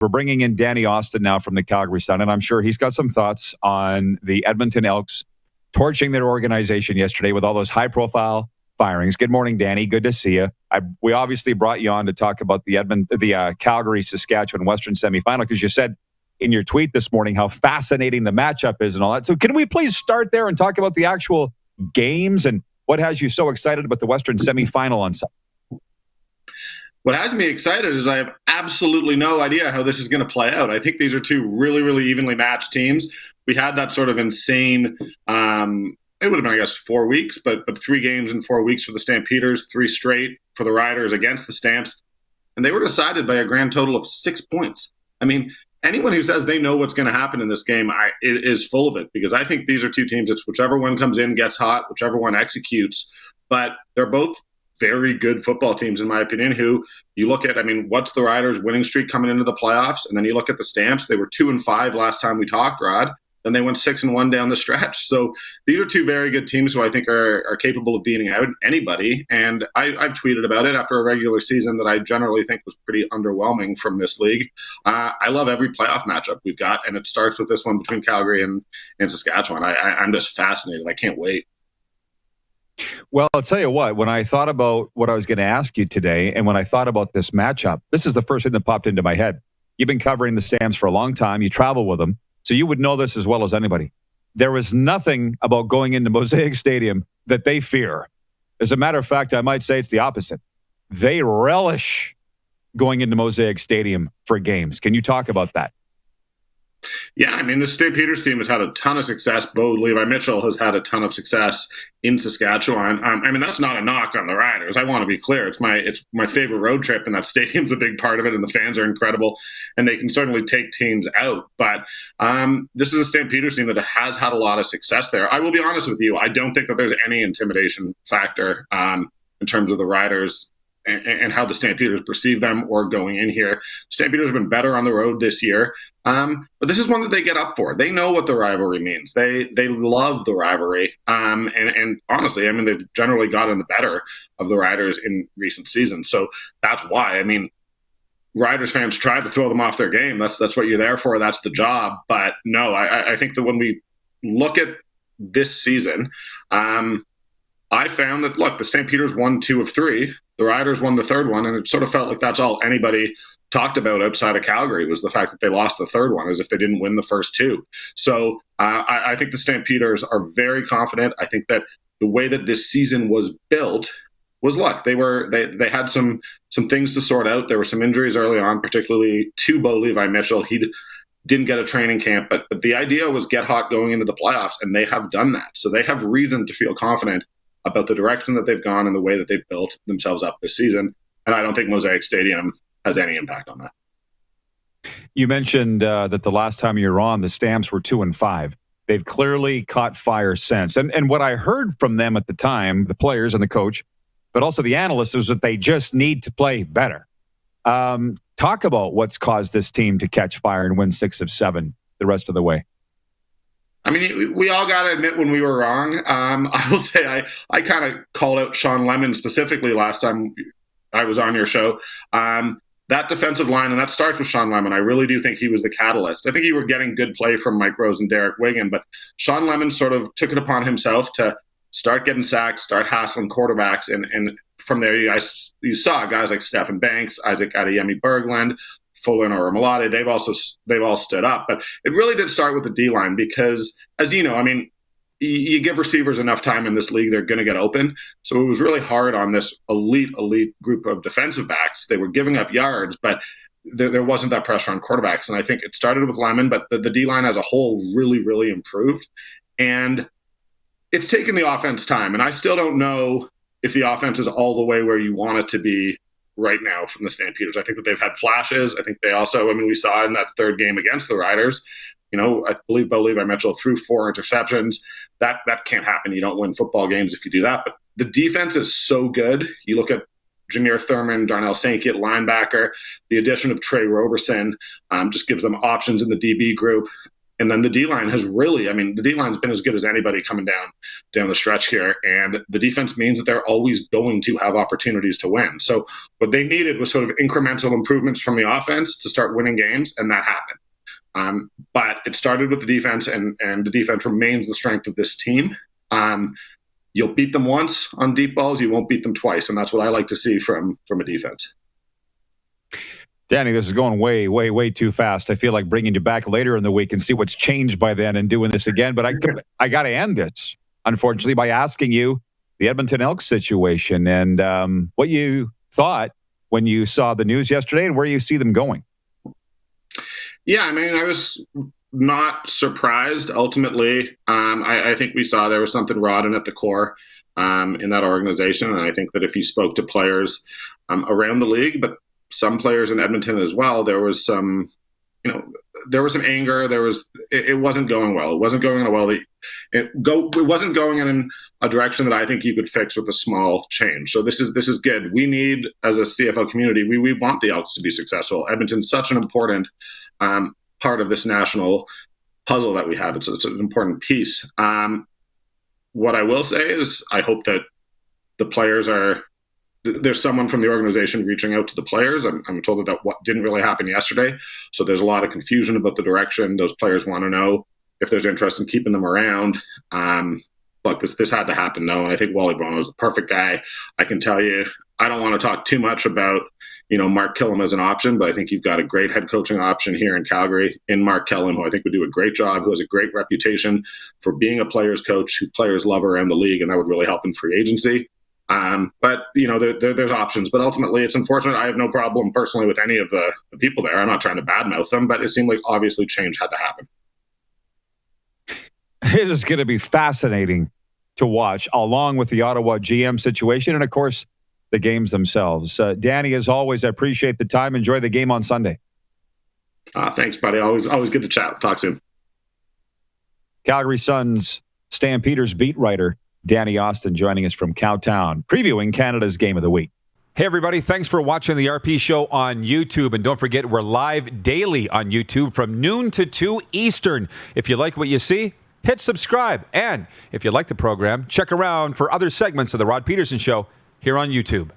We're bringing in Danny Austin now from the Calgary Sun, and I'm sure he's got some thoughts on the Edmonton Elks torching their organization yesterday with all those high-profile firings. Good morning, Danny. Good to see you. We obviously brought you on to talk about the Calgary Saskatchewan Western Semifinal because you said in your tweet this morning how fascinating the matchup is and all that. So can we please start there and talk about the actual games and what has you so excited about the Western Semifinal on Sunday? What has me excited is I have absolutely no idea how this is going to play out. I think these are two really, really evenly matched teams. We had that sort of insane, it would have been, I guess, 4 weeks, but 3 games in 4 weeks for the Stampeders, 3 straight for the Riders against the Stamps. And they were decided by a grand total of 6 points. I mean, anyone who says they know what's going to happen in this game is full of it, because I think these are two teams. It's whichever one comes in gets hot, whichever one executes. But they're both very good football teams, in my opinion, who you look at, I mean, what's the Riders' winning streak coming into the playoffs? And then you look at the Stamps. They were 2-5 last time we talked, Rod. Then they went 6-1 down the stretch. So these are two very good teams who I think are capable of beating out anybody. And I've tweeted about it after a regular season that I generally think was pretty underwhelming from this league. I love every playoff matchup we've got, and it starts with this one between Calgary and Saskatchewan. I'm just fascinated. I can't wait. Well, I'll tell you what, when I thought about what I was going to ask you today, and when I thought about this matchup, this is the first thing that popped into my head. You've been covering the Stamps for a long time. You travel with them, so you would know this as well as anybody. There is nothing about going into Mosaic Stadium that they fear. As a matter of fact, I might say it's the opposite. They relish going into Mosaic Stadium for games. Can you talk about that? Yeah, I mean, the Stampeders team has had a ton of success. Bo Levi Mitchell has had a ton of success in Saskatchewan. I mean, that's not a knock on the Riders. I want to be clear. It's my favorite road trip, and that stadium's a big part of it, and the fans are incredible, and they can certainly take teams out. But this is a Stampeders team that has had a lot of success there. I will be honest with you. I don't think that there's any intimidation factor in terms of the Riders and how the Stampeders perceive them or going in here. Stampeders have been better on the road this year, but this is one that they get up for. They know what the rivalry means. They love the rivalry, and honestly, I mean, they've generally gotten the better of the Riders in recent seasons. So that's why. I mean, Riders fans try to throw them off their game. That's what you're there for. That's the job. But no, I think that when we look at this season, I found that, look, the Stampeders won 2 of 3. The Riders won the 3rd one, and it sort of felt like that's all anybody talked about outside of Calgary was the fact that they lost the 3rd one, as if they didn't win the first 2. So I think the Stampeders are very confident. I think that the way that this season was built was luck. They had some things to sort out. There were some injuries early on, particularly to Bo Levi Mitchell. He didn't get a training camp, but the idea was get hot going into the playoffs, and they have done that. So they have reason to feel confident about the direction that they've gone and the way that they've built themselves up this season. And I don't think Mosaic Stadium has any impact on that. You mentioned that the last time you were on, the Stamps were 2-5. They've clearly caught fire since. And what I heard from them at the time, the players and the coach, but also the analysts, is that they just need to play better. Talk about what's caused this team to catch fire and win 6 of 7 the rest of the way. I mean, we all got to admit when we were wrong. I will say I kind of called out Sean Lemon specifically last time I was on your show. That defensive line, and that starts with Sean Lemon, I really do think he was the catalyst. I think you were getting good play from Mike Rose and Derek Wigan, but Sean Lemon sort of took it upon himself to start getting sacks, start hassling quarterbacks, and from there you saw guys like Stephen Banks, Isaac Adeyemi Berglund, Fuller or Malade, they've all stood up. But it really did start with the D-line because, as you know, I mean, you give receivers enough time in this league, they're going to get open. So it was really hard on this elite group of defensive backs. They were giving up yards, but there wasn't that pressure on quarterbacks. And I think it started with Lemon, but the D-line as a whole really, really improved. And it's taken the offense time. And I still don't know if the offense is all the way where you want it to be right now from the Stampeders. I think that they've had flashes. I think they also, I mean, we saw in that 3rd game against the Riders, you know, I believe Bo Levi Mitchell threw 4 interceptions. That can't happen. You don't win football games if you do that. But the defense is so good. You look at Jameer Thurman, Darnell Sankey at linebacker. The addition of Trey Roberson just gives them options in the DB group. And then the D-line has really, I mean, the D-line's been as good as anybody coming down the stretch here. And the defense means that they're always going to have opportunities to win. So what they needed was sort of incremental improvements from the offense to start winning games, and that happened. But it started with the defense, and the defense remains the strength of this team. You'll beat them once on deep balls, you won't beat them twice, and that's what I like to see from a defense. Danny, this is going way, way, way too fast. I feel like bringing you back later in the week and see what's changed by then and doing this again. But I got to end this, unfortunately, by asking you the Edmonton Elks situation and what you thought when you saw the news yesterday and where you see them going. Yeah, I mean, I was not surprised. Ultimately, I think we saw there was something rotten at the core in that organization. And I think that if you spoke to players around the league, but some players in Edmonton as well, there was some anger. It wasn't going well. It wasn't going in a well. It wasn't going in a direction that I think you could fix with a small change. So this is good. We need, as a CFL community, we want the Elks to be successful. Edmonton's such an important part of this national puzzle that we have. It's an important piece. What I will say is I hope that the players there's someone from the organization reaching out to the players. I'm told that what didn't really happen yesterday. So there's a lot of confusion about the direction. Those players want to know if there's interest in keeping them around. But this had to happen, though. And I think Wally Bono is the perfect guy. I can tell you, I don't want to talk too much about, Mark Killam as an option, but I think you've got a great head coaching option here in Calgary in Mark Killam, who I think would do a great job, who has a great reputation for being a player's coach, who players love around the league, and that would really help in free agency. But there's options. But ultimately, it's unfortunate. I have no problem personally with any of the people there. I'm not trying to badmouth them, but it seemed like obviously change had to happen. It is going to be fascinating to watch, along with the Ottawa GM situation, and of course, the games themselves. Danny, as always, I appreciate the time. Enjoy the game on Sunday. Thanks, buddy. Always good to chat. Talk soon. Calgary Sun's Stampeders beat writer Danny Austin joining us from Cowtown, previewing Canada's Game of the Week. Hey, everybody. Thanks for watching the RP Show on YouTube. And don't forget, we're live daily on YouTube from noon to 2 Eastern. If you like what you see, hit subscribe. And if you like the program, check around for other segments of The Rod Pedersen Show here on YouTube.